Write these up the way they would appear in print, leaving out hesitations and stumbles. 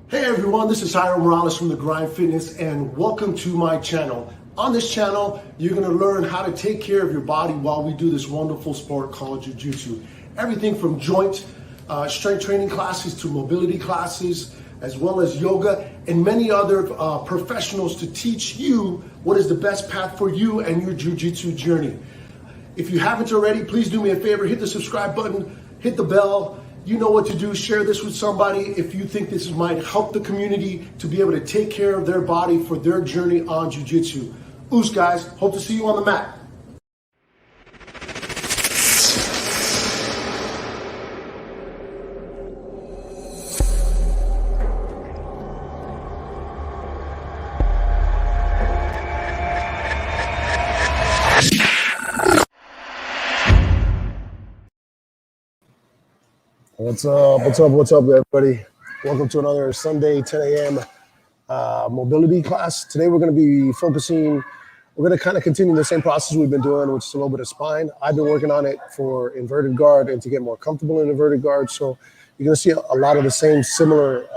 Hey everyone, this is Jairo Morales from The Grind Fitness and welcome to my channel. On this channel, you're gonna learn how to take care of your body while we do this wonderful sport called JiuJitsu. Everything from joint strength training classes to mobility classes, as well as yoga and many other professionals to teach you what is the best path for you and your JiuJitsu journey. If you haven't already, please do me a favor, hit the subscribe button, hit the bell. You know what to do. Share this with somebody if you think this might help the community to be able to take care of their body for their journey on jiu-jitsu. Oos, guys. Hope to see you on the mat. What's up, everybody? Welcome to another Sunday 10 a.m. Mobility class. Today we're going to be we're going to kind of continue the same process we've been doing, which is a little bit of spine. I've been working on it for inverted guard and to get more comfortable in inverted guard. So you're going to see a lot of the same similar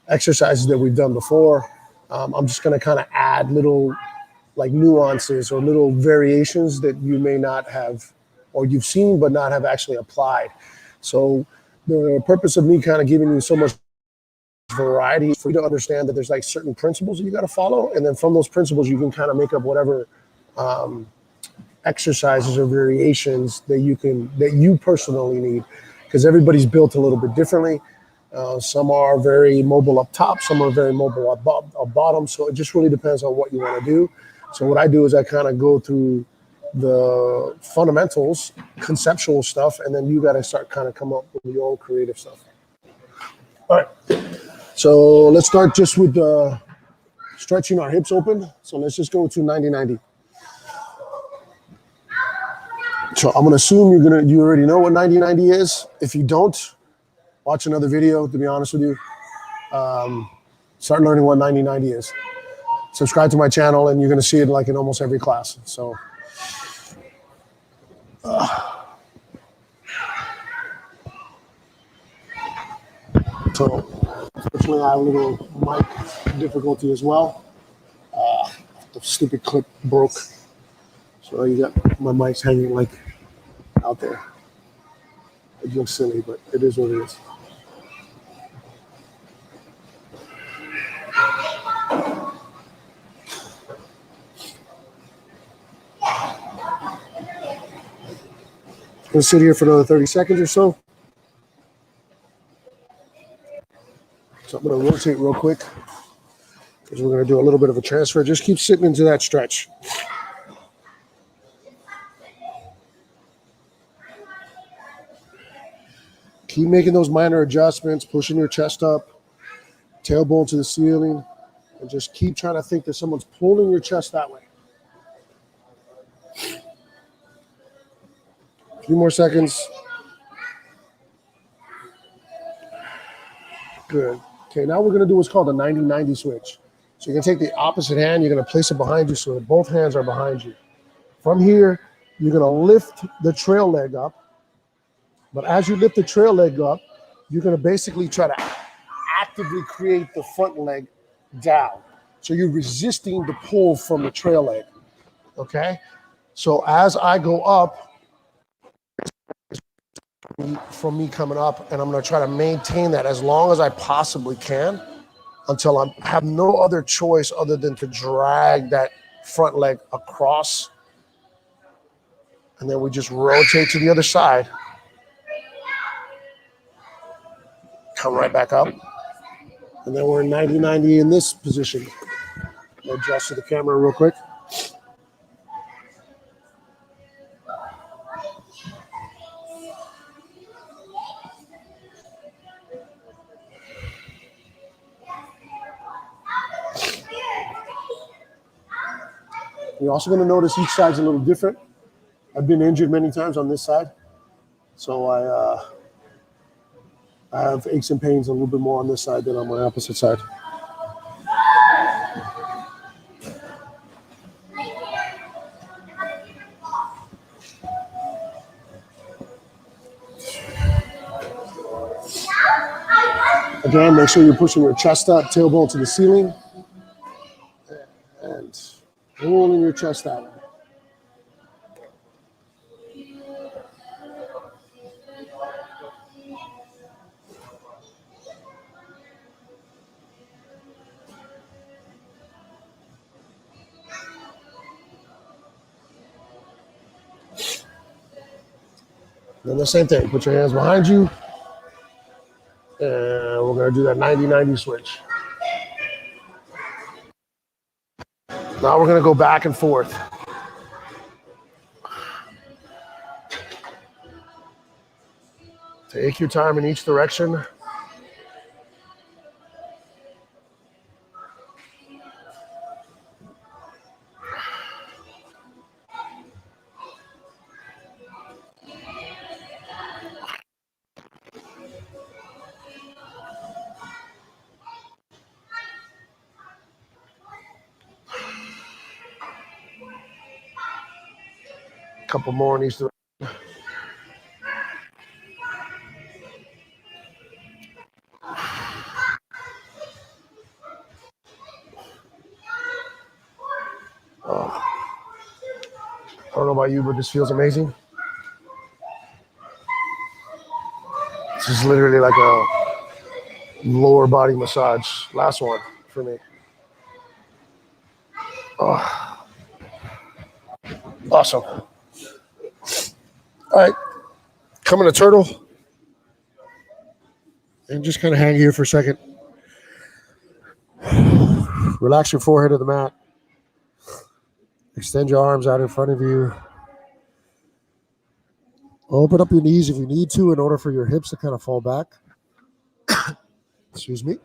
exercises that we've done before. I'm just going to kind of add little like nuances or little variations that you may not have or you've seen but not have actually applied. So the purpose of me kind of giving you so much variety is for you to understand that there's like certain principles that you got to follow, and then from those principles you can kind of make up whatever exercises or variations that you personally need, because everybody's built a little bit differently. Some are very mobile up top, some are very mobile up bottom, so it just really depends on what you want to do. So what I do is I kind of go through the fundamentals, conceptual stuff, and then you got to start kind of come up with your own creative stuff. All right, so let's start just with stretching our hips open. So let's just go to 90-90. So I'm gonna assume you already know what 90-90 is. If you don't, watch another video. To be honest with you, start learning what 90-90 is. Subscribe to my channel, and you're gonna see it like in almost every class. So. So, unfortunately, I have a little mic difficulty as well. The stupid clip broke, so you got my mic's hanging like out there. It looks silly, but it is what it is. Gonna sit here for another 30 seconds or so. So I'm going to rotate real quick because we're going to do a little bit of a transfer. Just keep sitting into that stretch. Keep making those minor adjustments, pushing your chest up, tailbone to the ceiling, and just keep trying to think that someone's pulling your chest that way. A few more seconds. Good. Okay, now we're going to do what's called a 90-90 switch. So you're going to take the opposite hand, you're going to place it behind you so that both hands are behind you. From here, you're going to lift the trail leg up. But as you lift the trail leg up, you're going to basically try to actively create the front leg down. So you're resisting the pull from the trail leg. Okay? So as I go up, from me coming up, and I'm going to try to maintain that as long as I possibly can until I have no other choice other than to drag that front leg across, and then we just rotate to the other side, come right back up, and then we're 90-90 in this position. Adjust to the camera real quick. You're also going to notice each side's a little different. I've been injured many times on this side, so I have aches and pains a little bit more on this side than on my opposite side. Again, make sure you're pushing your chest up, tailbone to the ceiling, and rolling your chest out. Then the same thing, put your hands behind you, and we're gonna do that 90-90 switch. Now we're gonna go back and forth. Take your time in each direction. Couple more in each direction. Oh. I don't know about you, but this feels amazing. This is literally like a lower body massage. Last one for me. Oh. Awesome. All right, come in a turtle. And just kind of hang here for a second. Relax your forehead to the mat. Extend your arms out in front of you. Open up your knees if you need to in order for your hips to kind of fall back. Excuse me.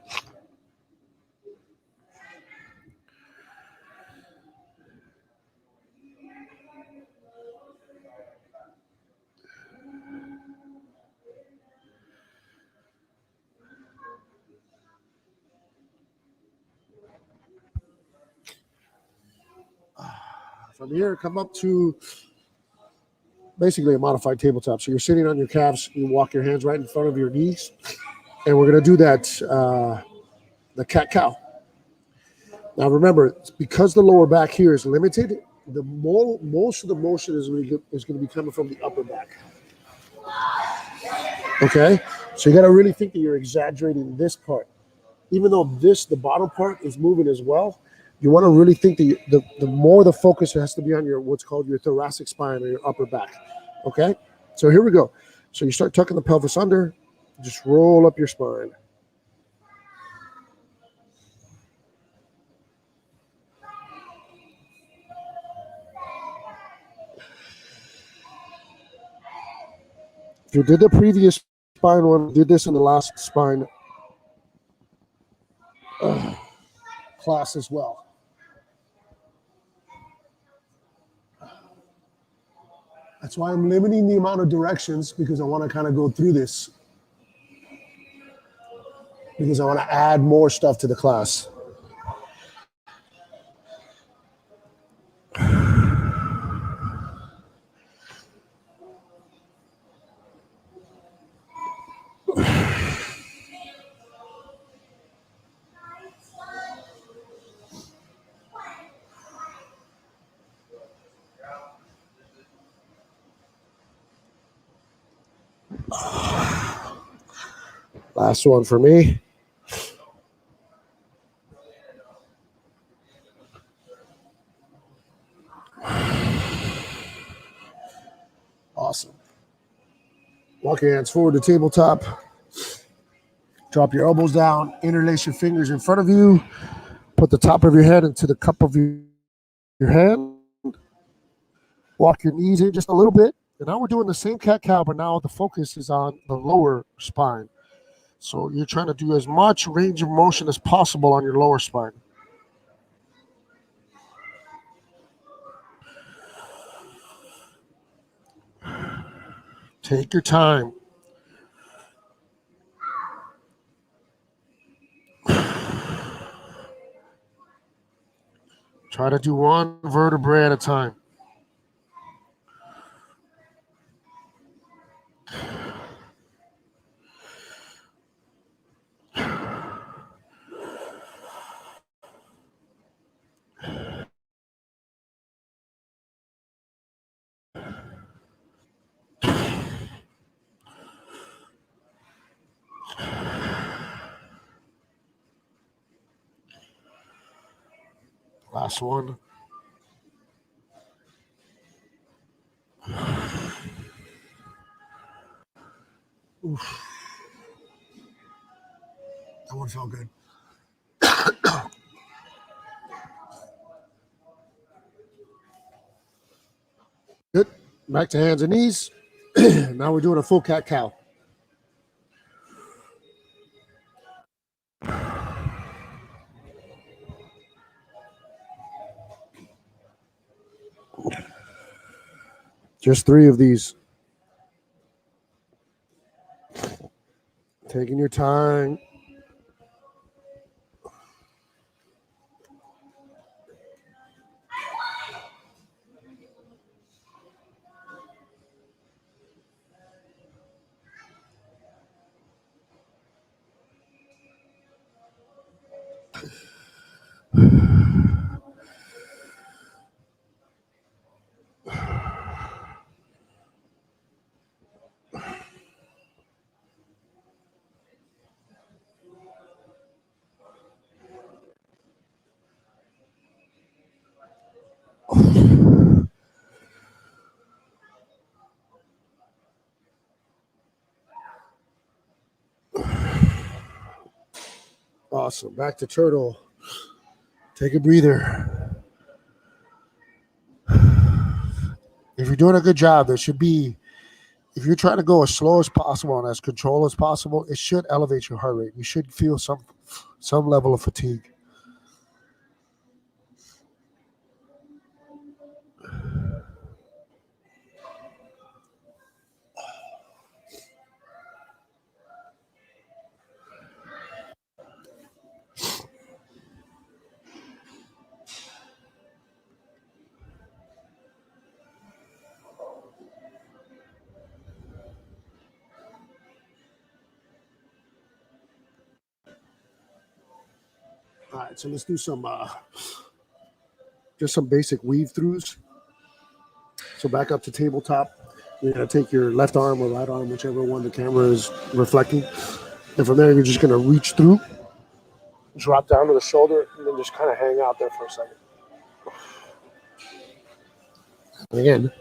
From here, come up to basically a modified tabletop. So you're sitting on your calves. You walk your hands right in front of your knees. And we're going to do that, the cat-cow. Now remember, because the lower back here is limited, most of the motion is going to be coming from the upper back. Okay? So you got to really think that you're exaggerating this part. Even though the bottom part is moving as well, you want to really think that the more the focus has to be on your what's called your thoracic spine or your upper back. Okay? So here we go. So you start tucking the pelvis under, just roll up your spine. If you did the previous spine one, did this in the last spine class as well. That's why I'm limiting the amount of directions, because I want to kind of go through this. Because I want to add more stuff to the class. Last one for me. Awesome. Walk your hands forward to tabletop. Drop your elbows down. Interlace your fingers in front of you. Put the top of your head into the cup of your hand. Walk your knees in just a little bit. And now we're doing the same cat-cow, but now the focus is on the lower spine. So you're trying to do as much range of motion as possible on your lower spine. Take your time. Try to do one vertebrae at a time. Last one. Oof. That one felt good. Good. Back to hands and knees. Now we're doing a full cat-cow. Just 3 of these. Taking your time. Awesome. Back to turtle. Take a breather. If you're doing a good job, there should be, if you're trying to go as slow as possible and as controlled as possible, it should elevate your heart rate. You should feel some level of fatigue. All right, so let's do some, just some basic weave throughs. So back up to tabletop. You're going to take your left arm or right arm, whichever one the camera is reflecting. And from there, you're just going to reach through, drop down to the shoulder, and then just kind of hang out there for a second. And again.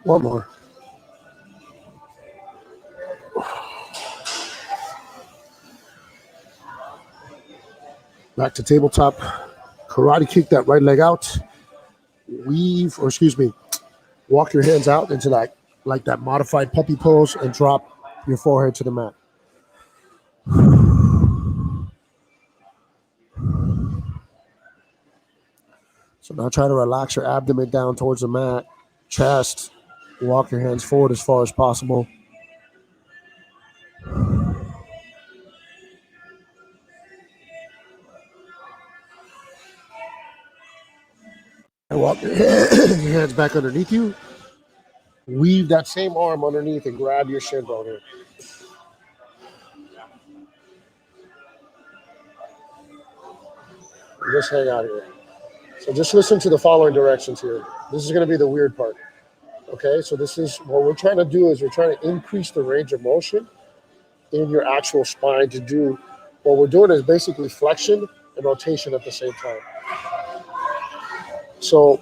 One more. Back to tabletop. Karate kick that right leg out. Weave, or excuse me, walk your hands out into that, like that modified puppy pose, and drop your forehead to the mat. So now try to relax your abdomen down towards the mat, chest. Walk your hands forward as far as possible. And walk your hands back underneath you. Weave that same arm underneath and grab your shin bone here. And just hang out here. So just listen to the following directions here. This is going to be the weird part. Okay, so this is what we're trying to do, is we're trying to increase the range of motion in your actual spine to do, what we're doing is basically flexion and rotation at the same time. So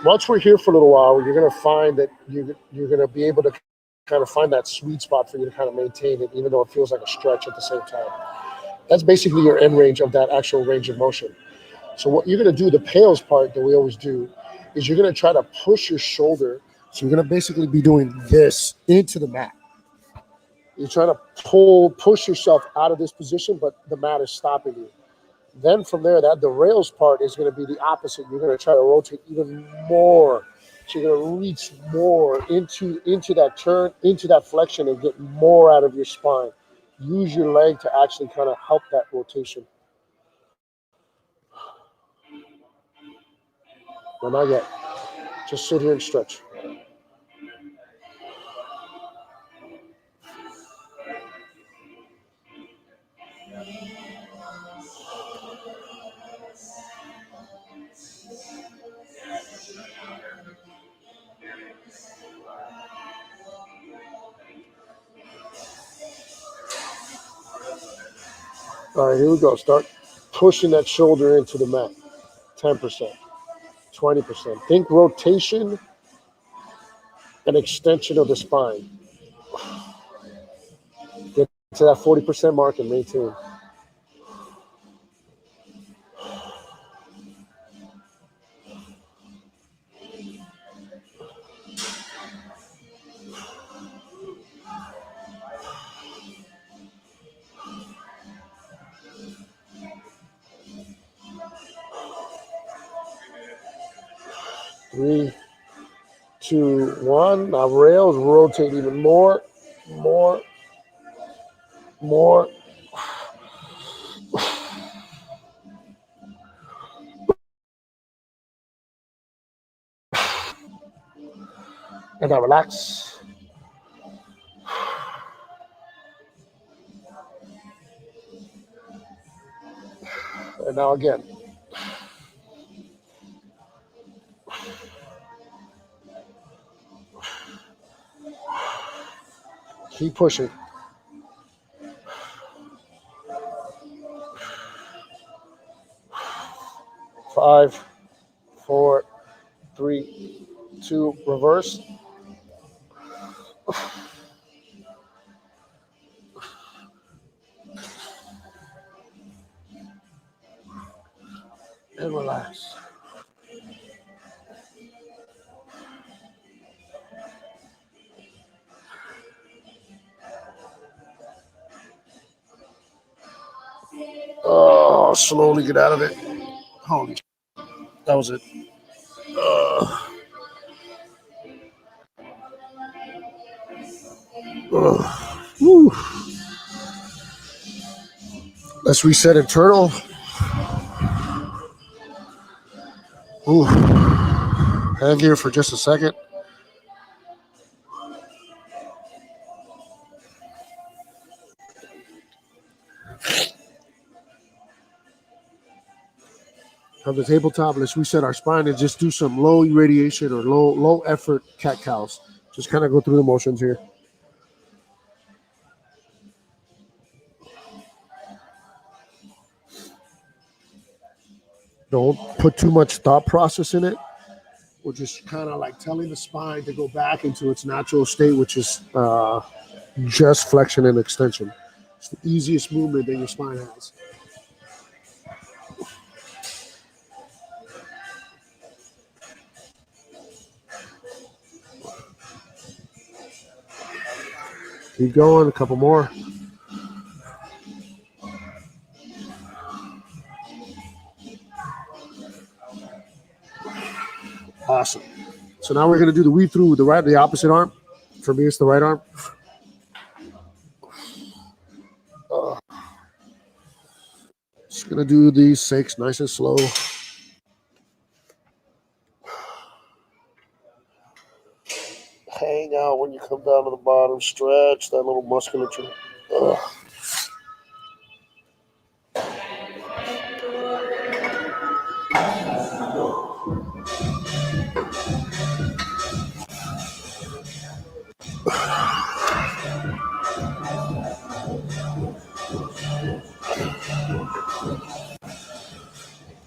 once we're here for a little while, you're going to find that you're going to be able to kind of find that sweet spot for you to kind of maintain it, even though it feels like a stretch at the same time. That's basically your end range of that actual range of motion. So what you're going to do, the pails part that we always do, is you're going to try to push your shoulder. So you're going to basically be doing this into the mat. You're trying to push yourself out of this position, but the mat is stopping you. Then from there, that the rails part is going to be the opposite. You're going to try to rotate even more. So you're going to reach more into that turn, into that flexion, and get more out of your spine. use your leg to actually kind of help that rotation. But not yet. Just sit here and stretch. All right, here we go. Start pushing that shoulder into the mat. 10%, 20%. Think rotation and extension of the spine. Get to that 40% mark and maintain. Three, 2, 1. Now rails, rotate even more. And now relax. And now again. Keep pushing. 5, 4, 3, 2, reverse. And relax. Oh, slowly get out of it. Holy, that was it. Woo. Let's reset internal. Ooh. Hang here for just a second. On the tabletop, let's reset our spine and just do some low irradiation or low effort cat-cows. Just kind of go through the motions here. Don't put too much thought process in it. We're just kind of like telling the spine to go back into its natural state, which is just flexion and extension. It's the easiest movement that your spine has. Keep going, a couple more. Awesome. So now we're going to do the weave through with the opposite arm. For me, it's the right arm. Just going to do these 6 nice and slow. Hang out when you come down to the bottom. Stretch that little musculature.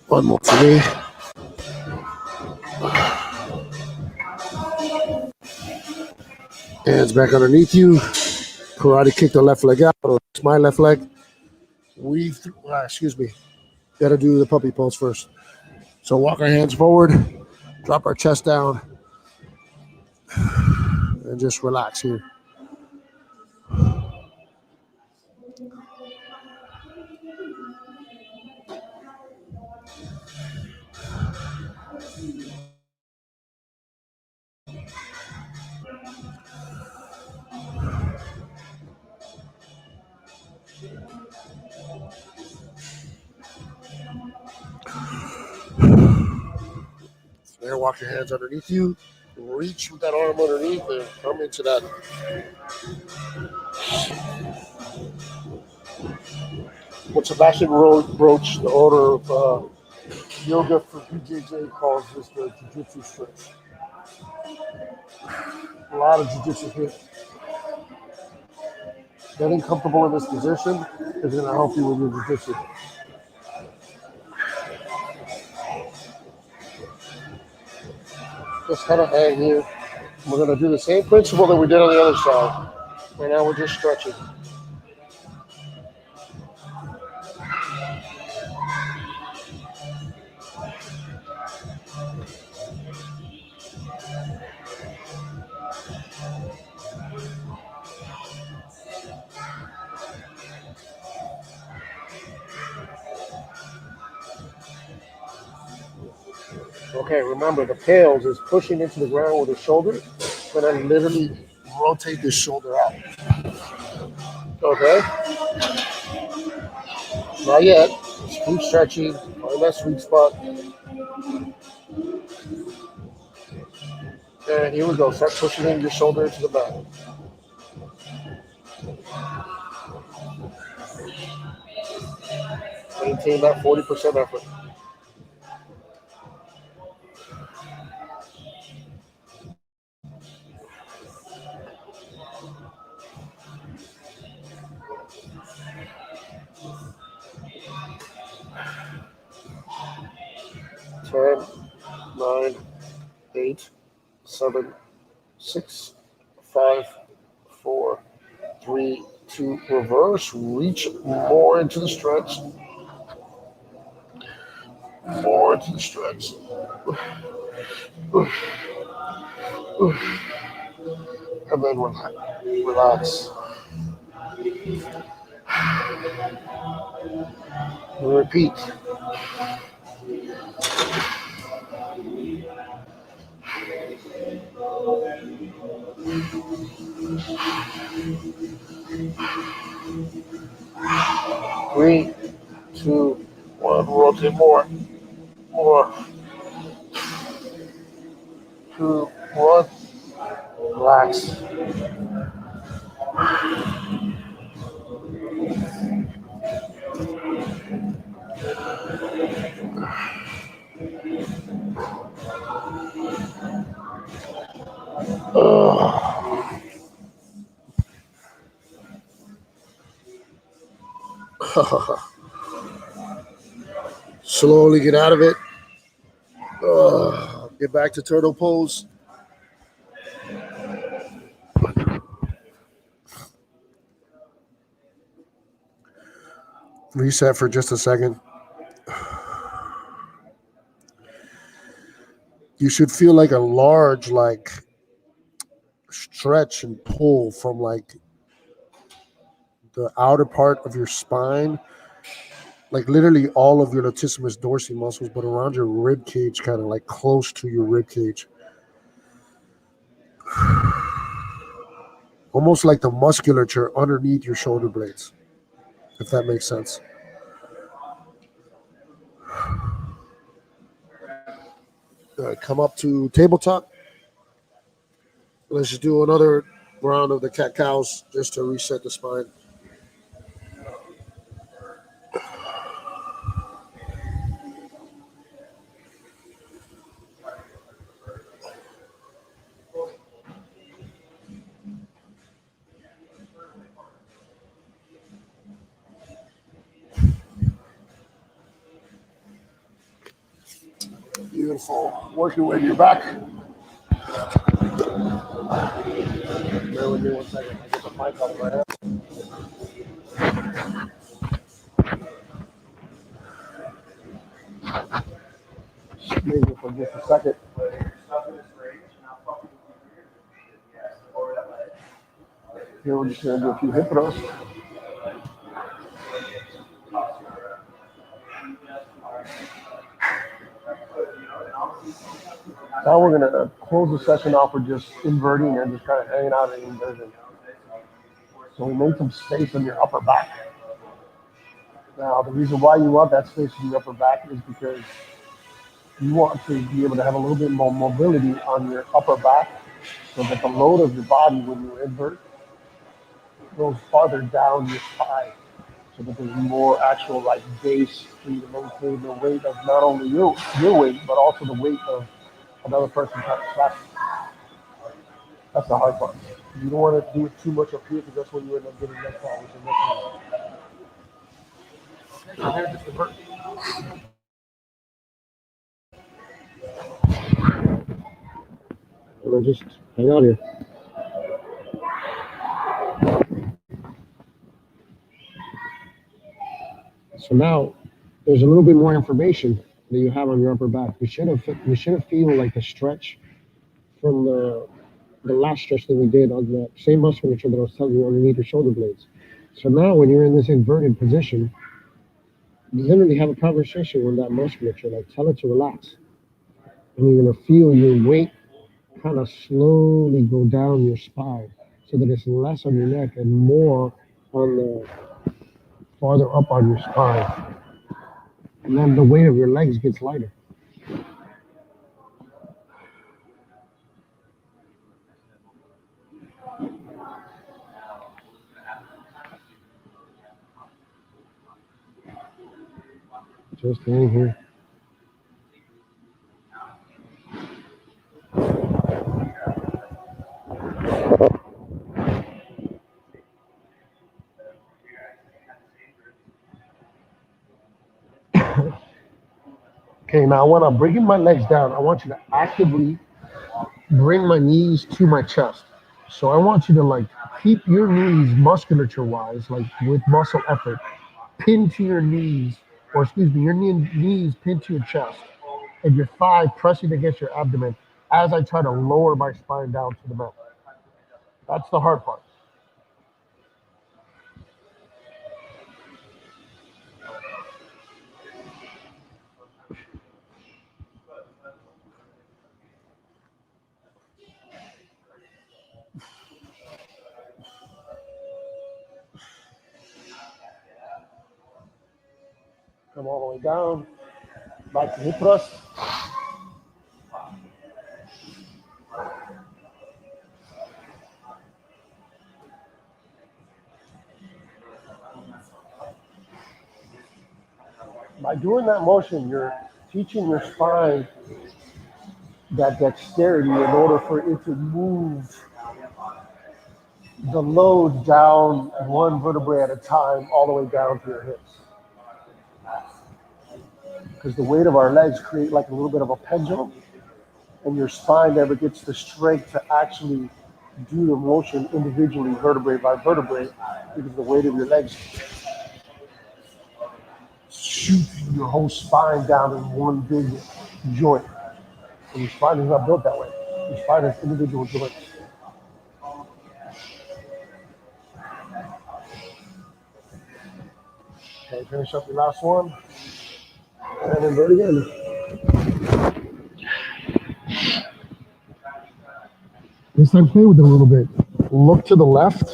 One more for me. Hands back underneath you. Karate kick the left leg out. It's my left leg. Weave through. Excuse me. Got to do the puppy pose first. So walk our hands forward. Drop our chest down. And just relax here. There, walk your hands underneath you. Reach with that arm underneath and come into that. What Sebastian Roach, the owner of yoga for BJJ, calls this the jiu-jitsu stretch. A lot of jiu-jitsu here. Getting comfortable in this position is going to help you with your jiu-jitsu. Just kind of hang here. We're going to do the same principle that we did on the other side. Right now we're just stretching. Okay, remember the tails is pushing into the ground with the shoulder, and then literally rotate the shoulder out. Okay? Not yet. Just keep stretching. Find that sweet spot. And here we go. Start pushing in your shoulder into the back. Maintain that 40% effort. Ten, 9, 8, 7, 6, 5, 4, 3, 2, reverse. Reach more into the stretch. More into the stretch. And then relax. Repeat. Three, 2, 1. Rotate more. 2, 1. Relax. Slowly get out of it. Get back to turtle pose. Reset for just a second. You should feel like a large, stretch and pull from the outer part of your spine, like literally all of your latissimus dorsi muscles, but around your rib cage, kind of close to your rib cage. Almost like the musculature underneath your shoulder blades, if that makes sense. Come up to tabletop. Let's just do another round of the cat-cows just to reset the spine. Beautiful. Work your way to your back. Bear with me 1 second. I get the mic out of my hand. Maybe for just a second. Here we're just going to do a few hip throws. Now we're going to close the session off with just inverting and just kind of hanging out in inversion. So we make some space in your upper back. Now, the reason why you want that space in your upper back is because you want to be able to have a little bit more mobility on your upper back so that the load of your body when you invert goes farther down your spine so that there's more actual like base for you to maintain the weight of not only your weight but also the weight of another person trying to slap you. That's the hard part. You don't want to do it too much up here because that's when you end up getting neck problems and neck pain. So here's just the first. And then just hang out here. So now there's a little bit more information that you have on your upper back. You should have feel like the stretch from the last stretch that we did on the same musculature that I was telling you underneath your shoulder blades. So now when you're in this inverted position, you literally have a conversation with that musculature, like tell it to relax. And you're gonna feel your weight kind of slowly go down your spine so that it's less on your neck and more on the farther up on your spine. And then the weight of your legs gets lighter. Just in here. Okay, now when I'm bringing my legs down, I want you to actively bring my knees to my chest. So I want you to like keep your knees musculature wise, like with muscle effort, pinned to your knees, or excuse me, your knees pinned to your chest, and your thigh pressing against your abdomen as I try to lower my spine down to the mat. That's the hard part. Come all the way down, back to hip thrust. By doing that motion, you're teaching your spine that dexterity in order for it to move the load down one vertebrae at a time all the way down to your hips. Because the weight of our legs create like a little bit of a pendulum, and your spine never gets the strength to actually do the motion individually, vertebrae by vertebrae, because the weight of your legs shoots your whole spine down in one big joint. And your spine is not built that way. Your spine is individual joints. Okay, finish up your last one. And invert again. This time play with it a little bit. Look to the left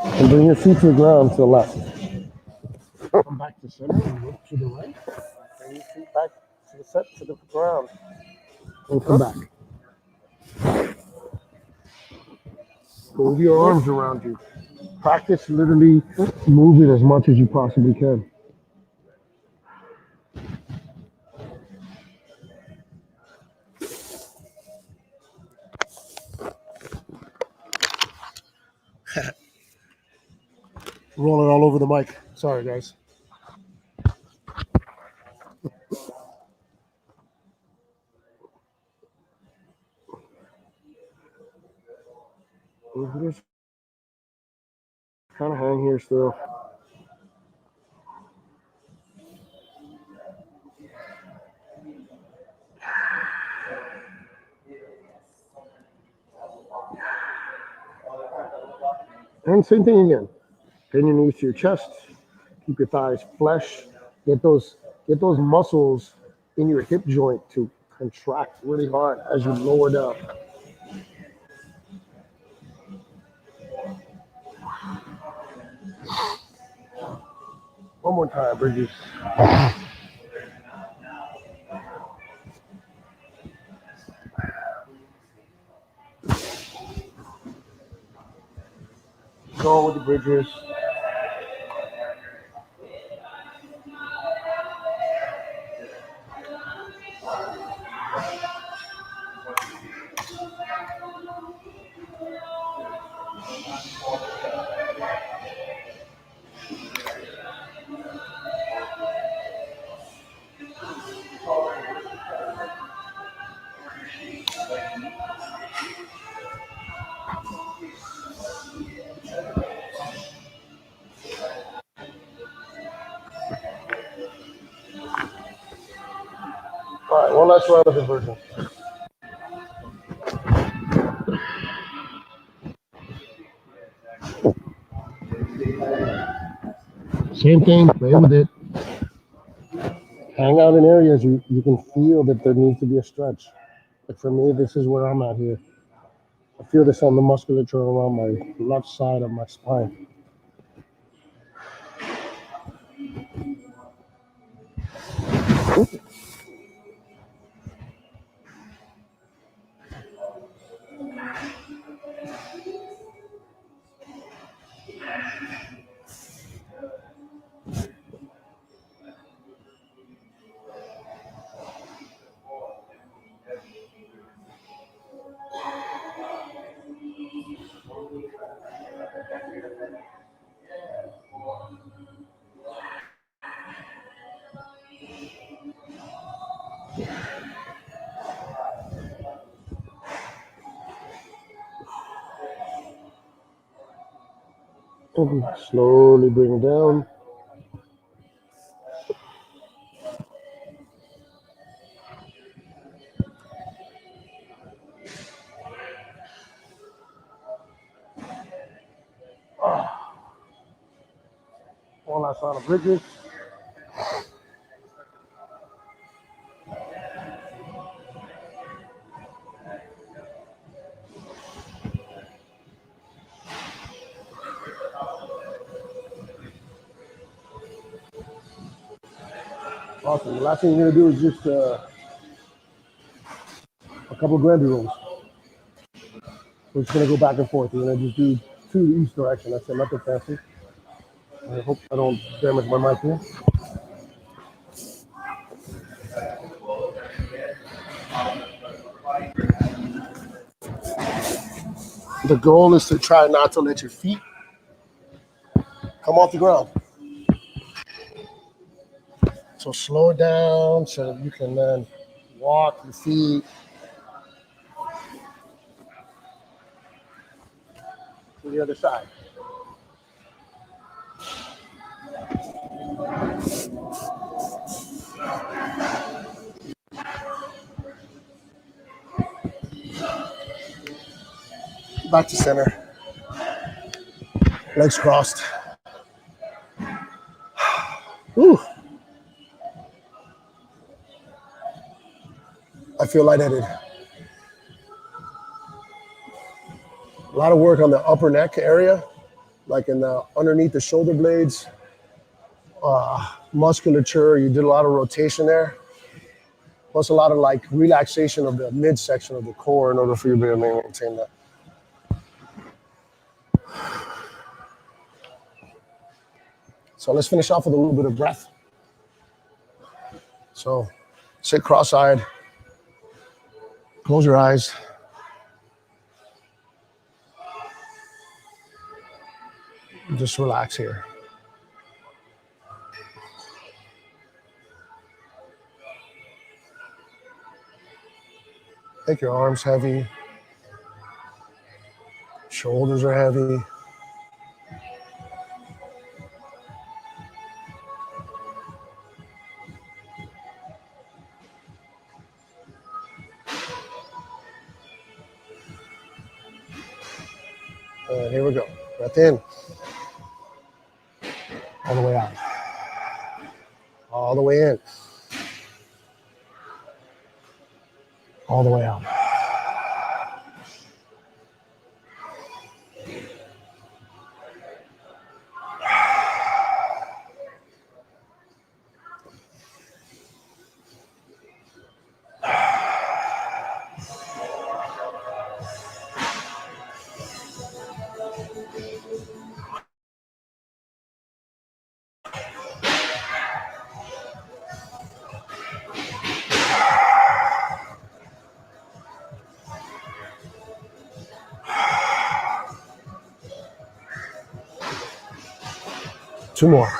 and bring your feet to the ground to the left. Come back to center and look to the right. Bring your feet back to the ground. And come back. Move your arms around you. Practice literally moving as much as you possibly can. Rolling all over the mic. Sorry, guys. Just kind of hang here still. And same thing again. Bend your knees to your chest. Keep your thighs flush. Get those muscles in your hip joint to contract really hard as you lower down. One more time, Bridges. Go with the bridges. All right, one last round of inversion. Same thing, play with it. Hang out in areas you can feel that there needs to be a stretch. Like for me, this is where I'm at here. I feel this on the musculature around my left side of my spine. And slowly bring it down. One last round of bridges. Awesome. The last thing you're gonna do is just a couple of gravity rolls. We're just gonna go back and forth. We're gonna just do two each direction. That's it, nothing fancy. I hope I don't damage my mic here. The goal is to try not to let your feet come off the ground. So slow it down so that you can then walk your feet to the other side. Back to center. Legs crossed. Whew. I feel lightheaded. A lot of work on the upper neck area, like in the underneath the shoulder blades. Musculature, you did a lot of rotation there. Plus a lot of like relaxation of the midsection of the core in order for you to be able to maintain that. So let's finish off with a little bit of breath. So sit cross-eyed, close your eyes. Just relax here. Make your arms heavy. Shoulders are heavy. And here we go. Breath in. All the way out. All the way in. All the way out. 2 more.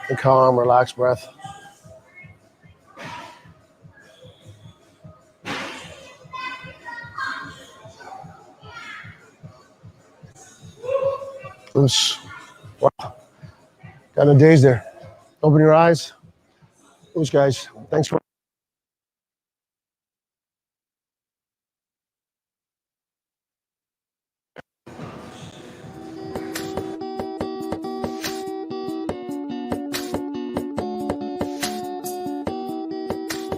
A calm, relaxed breath. Oosh. Wow. Got no days there. Open your eyes. Oosh, guys. Thanks for